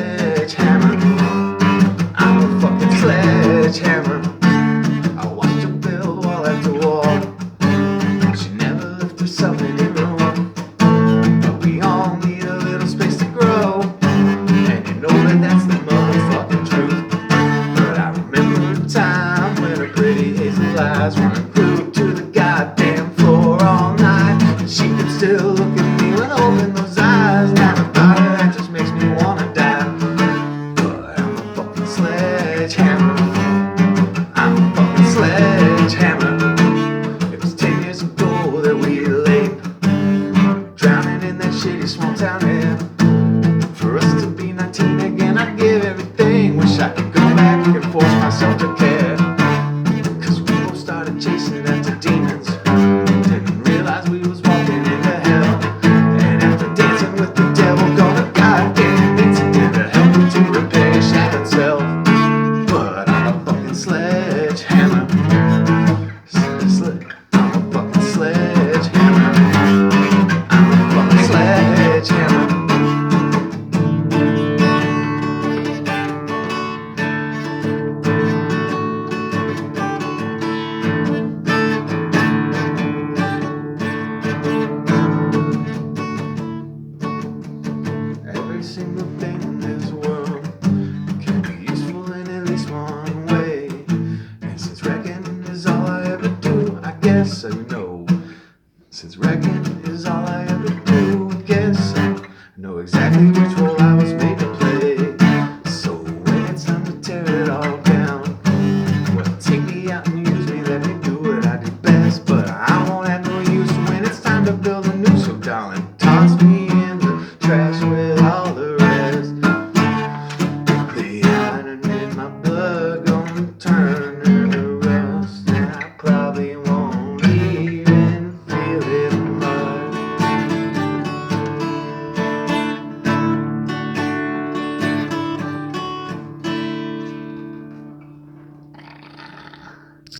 sledgehammer. I'm a fucking sledgehammer. I watched her build wall after wall. She never left herself any room. But we all need a little space to grow. And you know that that's the motherfucking truth. But I remember a time when her pretty hazel eyes weren't glued to the goddamn floor all night. And she could still look at me when I opened those eyes. Now the thought of that just makes me wanna die. But I'm a fucking sledgehammer. I'm a fucking sledgehammer. It was 10 years ago that we lay drowning in that shitty small town air. For us to be 19 again, I'd give everything. Wish I could go back and force myself to care. Cause we both started chasing after demons. Didn't realize we was walking into hell. And after dancing with the devil, got a goddamn incident to help him to repair shattered self. But I'm a fucking sledgehammer. I'm a fucking sledgehammer. I'm a fucking sledgehammer. Every single thing in this world can be useful in at least one way. And since reckoning is all I ever do, I guess so.